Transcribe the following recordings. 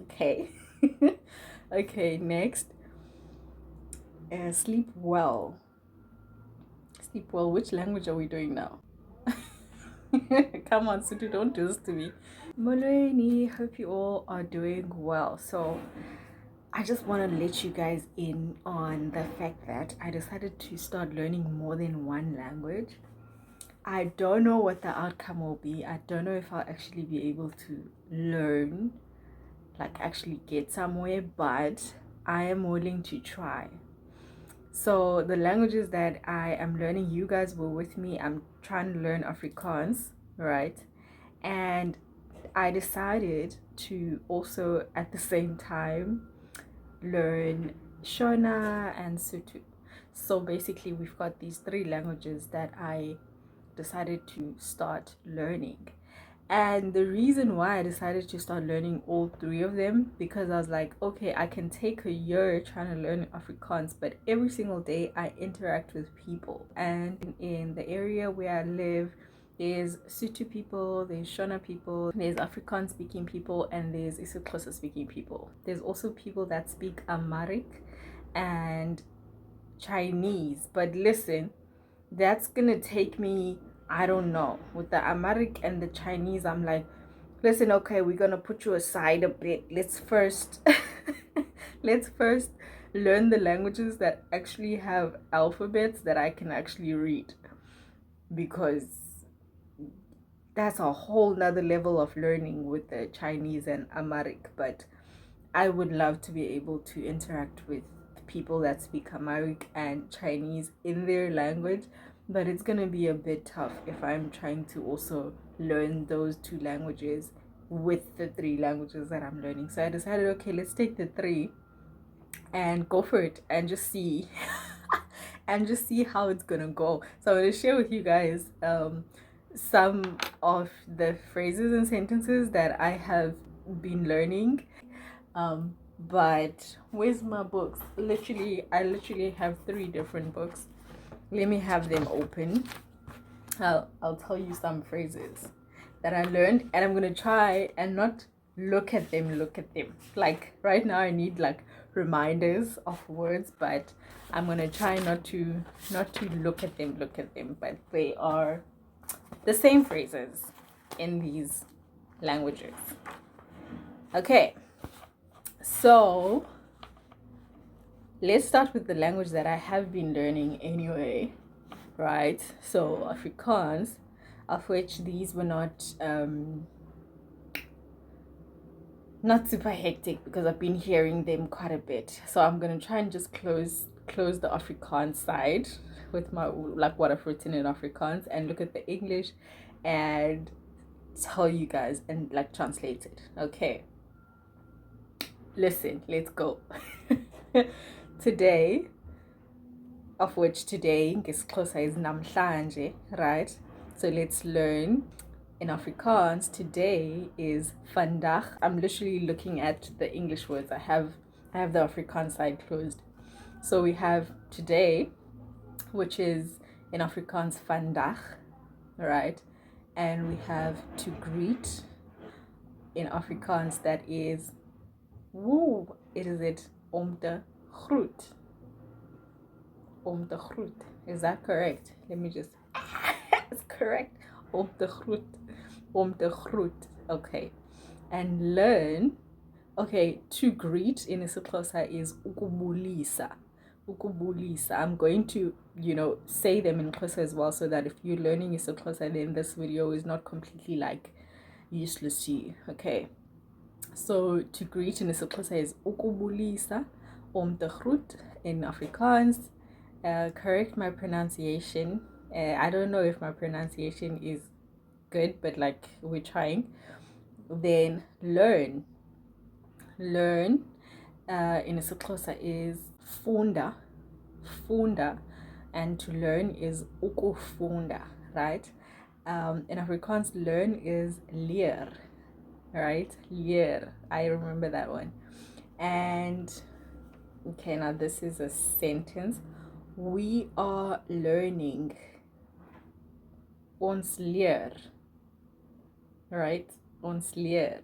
Okay. Okay, next. Sleep well. Sleep well. Which language are we doing now? Come on, Sotho, don't do this to me. Molweni, hope you all are doing well. So, I just want to let you guys in on the fact that I decided to start learning more than one language. I don't know what the outcome will be. I don't know if I'll actually be able to learn, like actually get somewhere, but I am willing to try. So the languages that I am learning, you guys were with me. I'm trying to learn Afrikaans, right? And I decided to also at the same time learn Shona and Sotho. So basically, we've got these three languages that I decided to start learning. And the reason why I decided to start learning all three of them, because I was like, okay, I can take a year trying to learn Afrikaans, but every single day I interact with people. And in the area where I live, there's Sotho people, there's Shona people, there's Afrikaans speaking people, and there's IsiXhosa speaking people. There's also people that speak Amharic and Chinese. But listen, that's gonna take me, I don't know, with the Amharic and the Chinese. I'm like, listen, okay, we're gonna put you aside a bit. Let's first let's first learn the languages that actually have alphabets that I can actually read, because that's a whole nother level of learning with the Chinese and Amharic. But I would love to be able to interact with people that speak Amharic and Chinese in their language, but it's going to be a bit tough if I'm trying to also learn those two languages with the three languages that I'm learning. So I decided, okay, let's take the three and go for it and just see and just see how it's gonna go. So I'm gonna share with you guys some of the phrases and sentences that I have been learning. But where's my books? I literally have three different books. Let me have them open. I'll tell you some phrases that I learned, and I'm gonna try and not look at them. Like right now, I need like reminders of words, but I'm gonna try not to look at them. But they are the same phrases in these languages. Okay, so let's start with the language that I have been learning anyway, right? So Afrikaans, of which these were not super hectic because I've been hearing them quite a bit. So I'm gonna try and just close the Afrikaans side with my, like, what I've written in Afrikaans, and look at the English and tell you guys and like translate it. Okay. Listen, let's go. Today, of which today ngesixhosa is namhlanje, right? So let's learn in Afrikaans. Today is vandag. I'm literally looking at the English words. I have the Afrikaans side closed. So we have today, which is in Afrikaans vandag, right? And we have to greet in Afrikaans, that is woo. It om te groet. Om te groet. Is that correct? Let me just it's correct. Om te groet. Om te groet. Okay. And learn. Okay, to greet in IsiXhosa is ukubulisa. Ukubulisa. I'm going to, say them in Xhosa as well, so that if you're learning IsiXhosa, then this video is not completely like useless to you. Okay. So to greet in IsiXhosa is ukubulisa. Om te groet in Afrikaans. Correct my pronunciation. I don't know if my pronunciation is good, but like we're trying. Then learn in IsiXhosa is funda, and to learn is ukufunda, right? In Afrikaans, learn is leer, right? Leer. I remember that one. And okay, now this is a sentence. We are learning. Ons leer. right? Ons leer.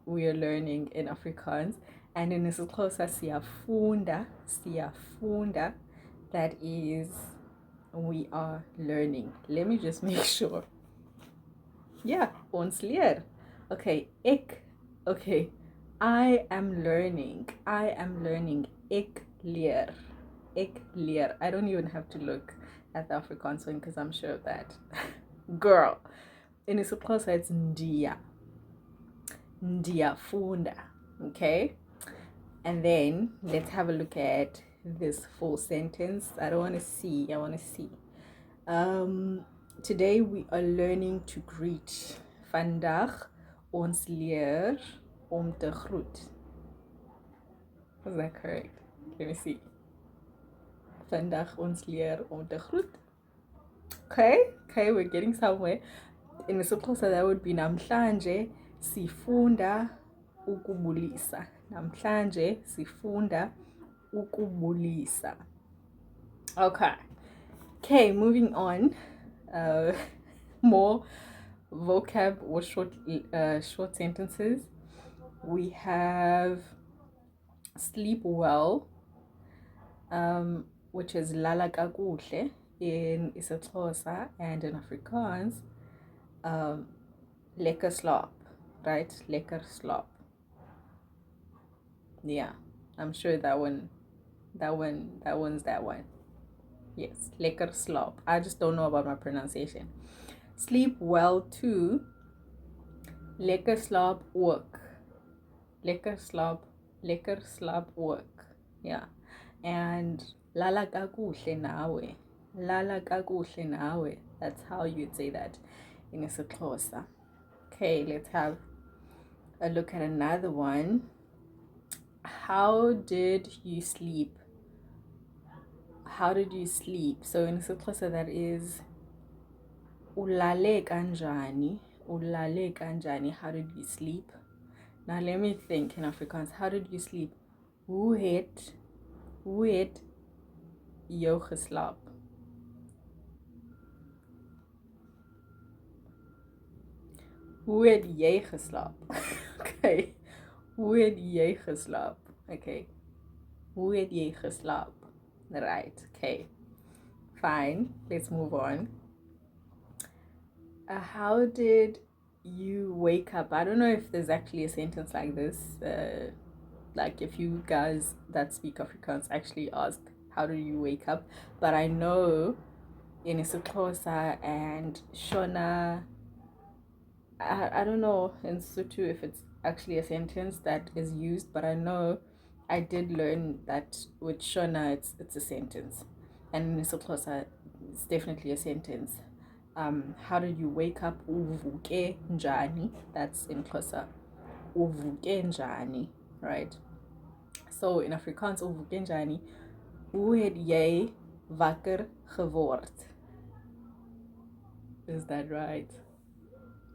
We are learning in Afrikaans. And in IsiXhosa, siyafunda. That is, we are learning. Let me just make sure. Yeah, ons leer. Okay, okay, I am learning. Ek leer. I don't even have to look at the Afrikaans one because I'm sure of that. Girl. In IsiXhosa, it's ndiyafunda. Okay? And then let's have a look at this full sentence. I don't want to see. I want to see. Today we are learning to greet. Vandaag ons leer om te groet. Was that correct? Let me see. Vandaag ons leer om te groet. Okay, we're getting somewhere. In IsiXhosa, that would be namhlanje sifunda ukubulisa. Namhlanje sifunda ukubulisa. Okay, moving on. More vocab or short sentences. We have sleep well, which is lala kakuhle in IsiXhosa, and in Afrikaans, lekker slaap, right? Lekker slaap. Yeah, I'm sure that one's that one. Yes, lekker slaap. I just don't know about my pronunciation. Sleep well too. Lekker slaap ook. Lekker slaap ook. Yeah. And lala kakuhle nawe. Lala kakuhle nawe. That's how you'd say that in IsiXhosa. Okay, let's have a look at another one. How did you sleep? How did you sleep? So in IsiXhosa, that is ulale kanjani. Ulale kanjani. How did you sleep? Now let me think in Afrikaans. How did you sleep? Hoe het jou geslaap? Hoe het jy geslaap? Okay. Hoe het jy geslaap? Okay. Hoe het jy geslaap? Right. Okay. Fine. Let's move on. How did you wake up? I don't know if there's actually a sentence like this. Like if you guys that speak Afrikaans actually ask, how do you wake up? But I know in IsiXhosa and Shona, I don't know in Sotho if it's actually a sentence that is used, but I know I did learn that with Shona it's a sentence, and in IsiXhosa it's definitely a sentence. How did you wake up? Uvuke njani? That's in Xhosa. Uvuke njani, right? So in Afrikaans, uvuke njani? Hoe het jy wakker geword? Is that right?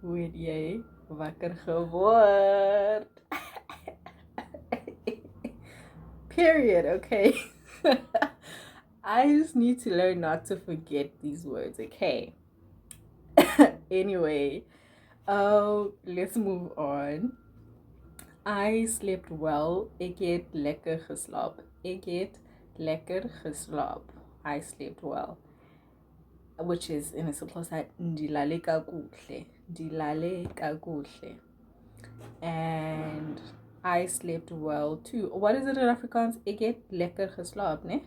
Hoe het jy wakker geword? Period, okay? I just need to learn not to forget these words, okay? Anyway, let's move on. I slept well. Ek het lekker geslaap. Ek het lekker geslaap. I slept well. Which is in IsiXhosa ndilale kakuhle. Ndilale kakuhle. And I slept well too. What is it in Afrikaans? Ek het lekker geslaap, ne?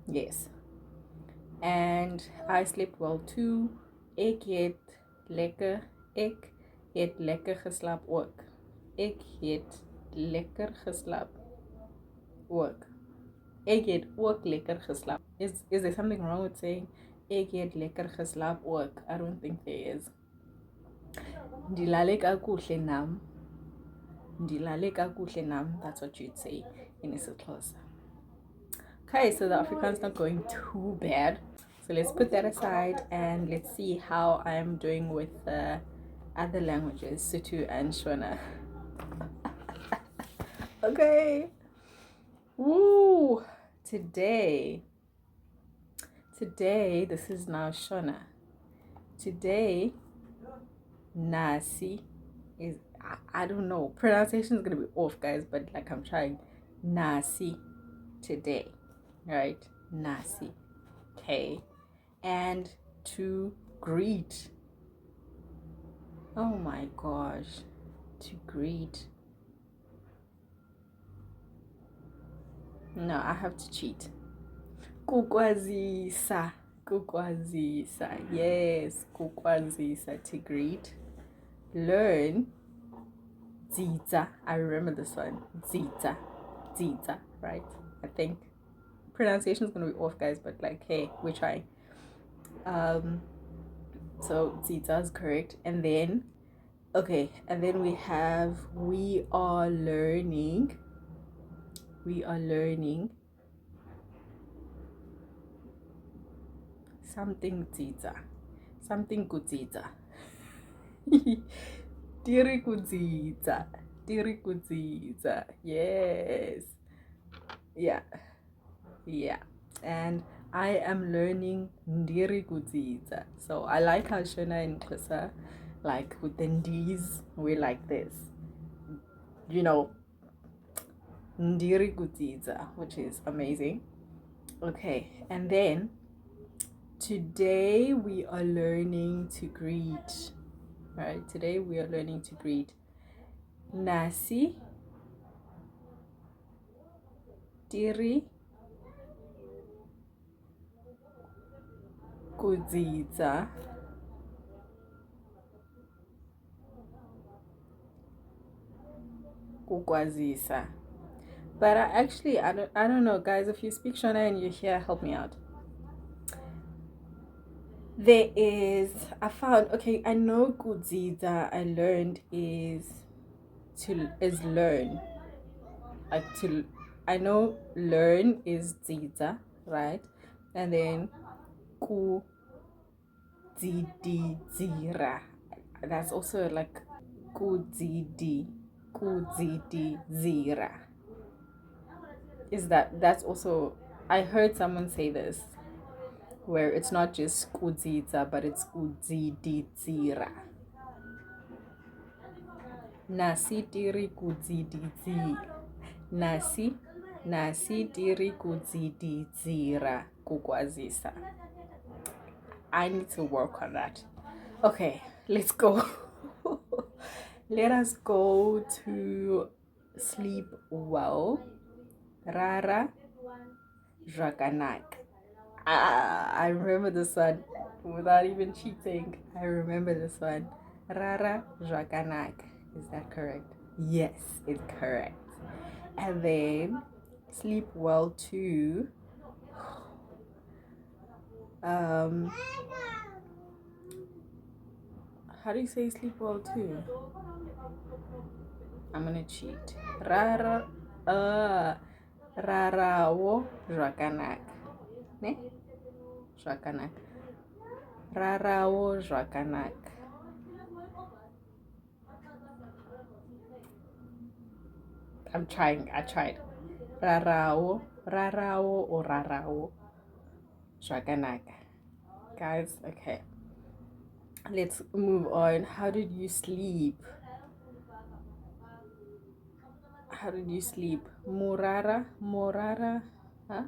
Yes. And I slept well too. Ek het lekker geslaap ook. Ek het lekker geslaap ook. Ek het ook lekker geslaap. Is there something wrong with saying ek het lekker geslaap ook? I don't think there is. Ndilale kakuhle nam. Ndilale kakuhle nam. That's what you'd say in IsiXhosa. Okay, so the Afrikaans not going too bad. So let's put that aside and let's see how I'm doing with the other languages, Sotho and Shona. Okay. Woo! Today, this is now Shona. Today, Nasi is, I don't know. Pronunciation is gonna be off, guys, but like I'm trying. Nasi today, right? Nasi. Okay. And to greet. Oh my gosh. To greet. No, I have to cheat. Kukwazisa. Kukwazisa. Yes, kukwazisa to greet. Learn. Zita. I remember this one. Zita. Zita, right? I think pronunciation is gonna be off, guys, but like, hey, we're trying. So Zita is correct. And then, okay, and then we have we are learning. We are learning something Zita. Something kudzidza. Tiri kudzidza. Tiri kudzidza. Yes. Yeah. Yeah. And I am learning ndiri kudzidza. So I like how Shona and Xhosa, like with the ndis, we're like this. You know, ndiri kudzidza, which is amazing. Okay. And then today we are learning to greet. Right, today we are learning to greet. Nasi tiri kudzidza kukwazisa. But I don't know, guys. If you speak Shona and you're here, help me out. There is, I found, okay, I know kudzidza I learned is learn. Like to, I know learn is dzidza, right? And then kudzididzira. That's also like kudzididzira. That's also, I heard someone say this, where it's not just kudzidza, but it's kudzididzira. Nasi tiri kudzididzi. Nasi tiri kudzididzira kukwazisa. I need to work on that. Okay, let's go. Let us go to sleep well. Rara Jakanak. I remember this one without even cheating. I remember this one. Rara Jakanak. Is that correct? Yes, it's correct. And then sleep well too. How do you say sleep well too? I'm gonna cheat. Rarawo Jakanak. Ne? Jakanak. Rarawo Jakanak. I'm trying. I tried. Rarawo or rarawo. Jakanak. Guys, okay. Let's move on. How did you sleep? How did you sleep? Morara? Huh?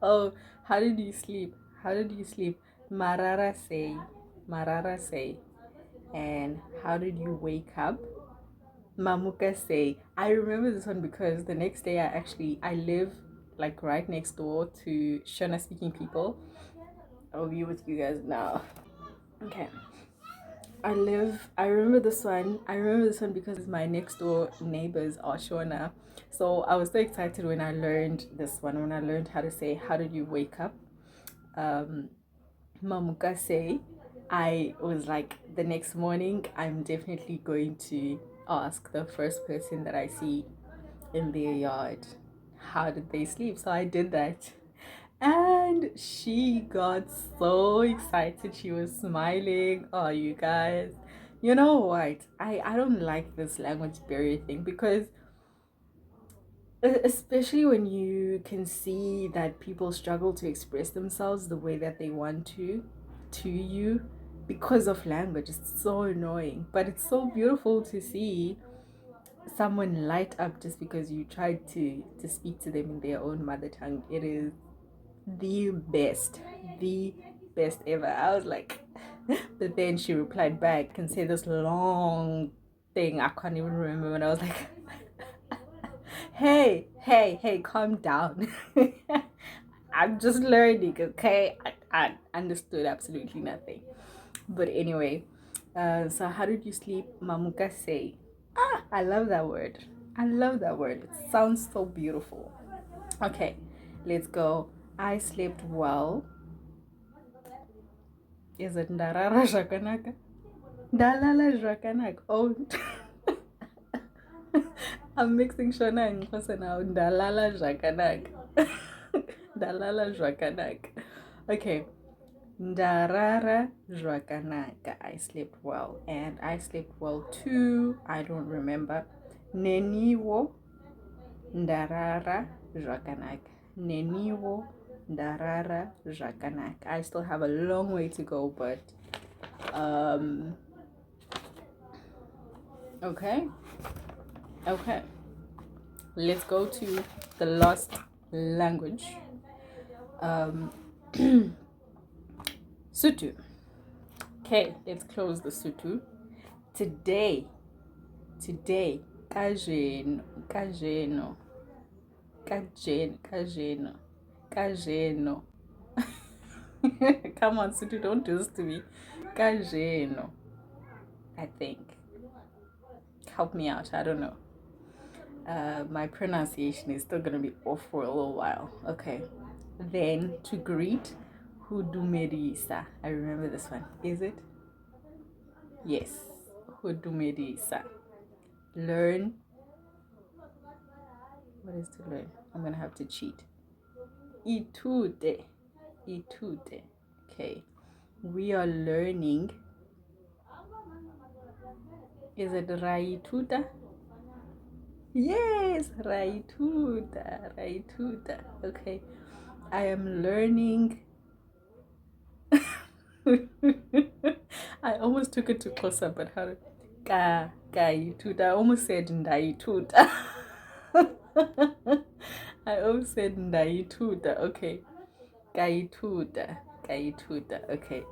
Oh, how did you sleep? How did you sleep? Marara say. And how did you wake up? Mamuka say. I remember this one because the next day I live like right next door to Shona speaking people. I'll be with you guys now. Okay. I remember this one. I remember this one because my next door neighbors are Shona. So I was so excited when I learned this one, when I learned how to say, how did you wake up? Mamuka say. I was like, the next morning, I'm definitely going to ask the first person that I see in their yard, how did they sleep? So I did that. And she got so excited. She was smiling. Oh, you guys. You know what? I don't like this language barrier thing because especially when you can see that people struggle to express themselves the way that they want to you because of language. It's so annoying, but it's so beautiful to see someone light up just because you tried to speak to them in their own mother tongue. It is the the best ever. I was like, but then she replied back and said this long thing I can't even remember, and I was like, hey, calm down. I'm just learning, okay? I understood absolutely nothing. But anyway, so how did you sleep? Mamuka say. Ah, I love that word. I love that word. It sounds so beautiful. Okay, let's go. I slept well. Is it ndarara zvakanaka? Ndalala zvakanaka. Oh, I'm mixing Shona and Xhosa now. Ndalala zvakanaka. Ndalala zvakanaka. Okay. Ndarara zvakanaka. I slept well. And I slept well too. I don't remember. Neniwo ndarara zvakanaka. Neniwo ndarara zvakanaka. I still have a long way to go, but okay. Let's go to the last language. Sotho. Okay, let's close the Sotho. Today, kajeno. Come on, Sotho, don't do this to me. Kajeno, I think. Help me out, I don't know. My pronunciation is still gonna be off for a little while. Okay. Then to greet, hudumerisa. I remember this one. Is it? Yes. Hudumerisa. Learn. What is to learn? I'm gonna have to cheat. Itude. Okay. We are learning. Is it raituta? Yes, raituta. Okay. I am learning. I almost took it to Xhosa, but how? Kaituta. I almost said ndaituta. I almost said ndaituta. Okay. Kaituta. Okay.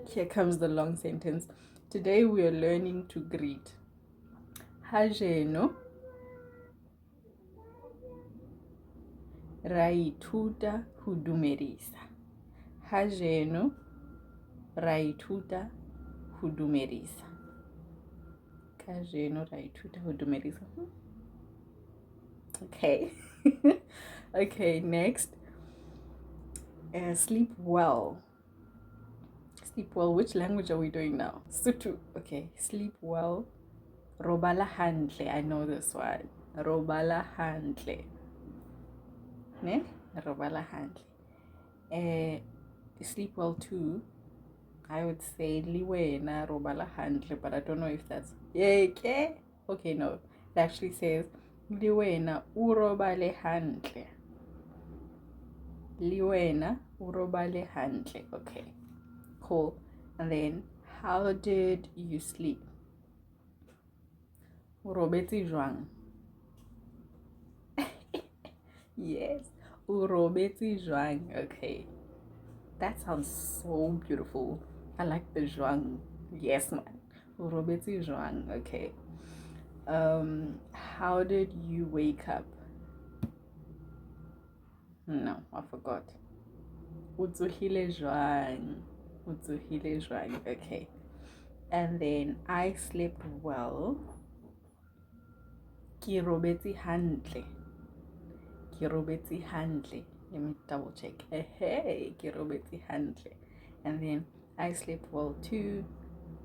Here comes the long sentence. Today we are learning to greet. Hajeno. Raituta hudumerisa. Hajeno. Raituta hudumerisa. Kajeno raituta hudumerisa. Okay. Okay, next. Sleep well. Which language are we doing now? Sotho. Okay. Sleep well. Robala handle. I know this one. Robala handle. Ne? Robala handle. Sleep well too. I would say liwena robala handle, but I don't know if that's okay. No, it actually says liwena urobale handle. Liwena urobale handle. Okay, cool. And then, how did you sleep? Urobeti jwang. Yes, urobeti jwang. Okay, that sounds so beautiful. I like the zhuang. Yes, man. Urobeti zhuang. Okay. How did you wake up? No, I forgot. Utsuhile zhuang. Okay. And then I slept well. Kirobeti handle. Let me double check. Hey, kirobeti handle. And then I slept well too.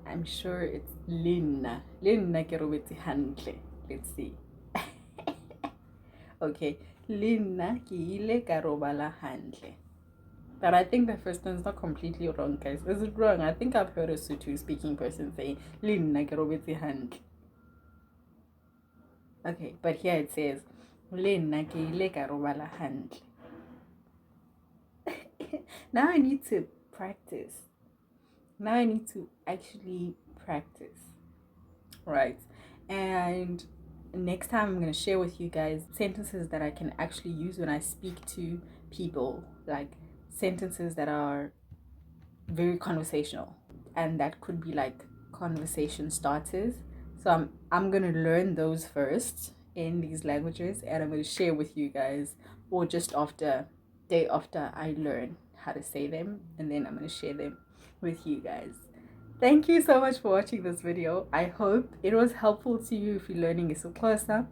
I'm sure it's Linna kirobeti handle. Let's see. Okay, Linna ki ile karobala handle. But I think the first one is not completely wrong, guys. Is it wrong? I think I've heard a Sotho speaking person say Linna kirobeti handle. Okay, but here it says Linna ki ile karobala handle. Now I need to practice. Now I need to actually practice, right? And next time I'm going to share with you guys sentences that I can actually use when I speak to people, like sentences that are very conversational, and that could be like conversation starters. So I'm going to learn those first in these languages, and I'm going to share with you guys, or just after day after I learn how to say them, and then I'm going to share them with you guys. Thank you so much for watching this video. I hope it was helpful to you if you're learning IsiXhosa,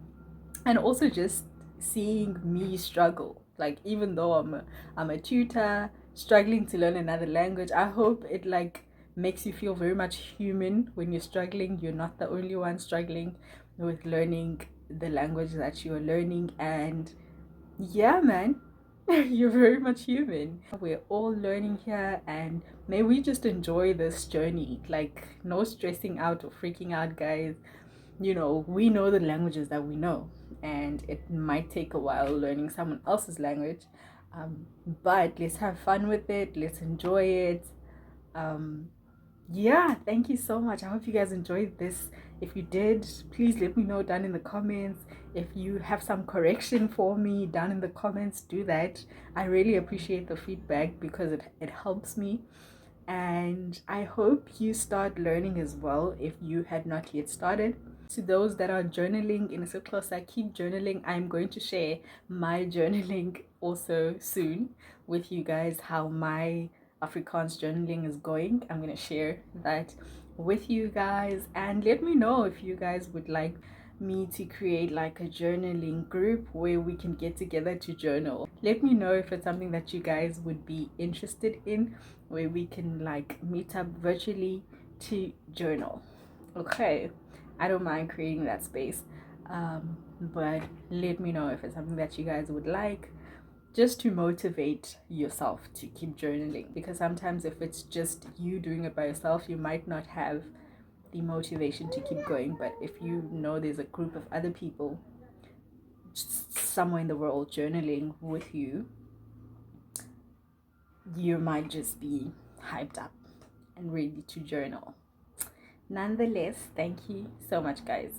and also just seeing me struggle. Like, even though I'm a tutor struggling to learn another language, I hope it like makes you feel very much human when you're struggling. You're not the only one struggling with learning the language that you are learning. And yeah, man, you're very much human. We're all learning here, and may we just enjoy this journey. Like, no stressing out or freaking out, guys. You know, we know the languages that we know, and it might take a while learning someone else's language. But let's have fun with it, let's enjoy it. Um, yeah, thank you so much. I hope you guys enjoyed this. If you did, please let me know down in the comments. If you have some correction for me down in the comments, do that. I really appreciate the feedback because it helps me. And I hope you start learning as well if you had not yet started. To those that are journaling in IsiXhosa, keep journaling. I'm going to share my journaling also soon with you guys, how my Afrikaans journaling is going. I'm going to share that with you guys, and let me know if you guys would like me to create like a journaling group where we can get together to journal. Let me know if it's something that you guys would be interested in, where we can like meet up virtually to journal. Okay, I don't mind creating that space, but let me know if it's something that you guys would like, just to motivate yourself to keep journaling, because sometimes if it's just you doing it by yourself, you might not have the motivation to keep going. But if you know there's a group of other people somewhere in the world journaling with you, you might just be hyped up and ready to journal. Nonetheless, thank you so much, guys.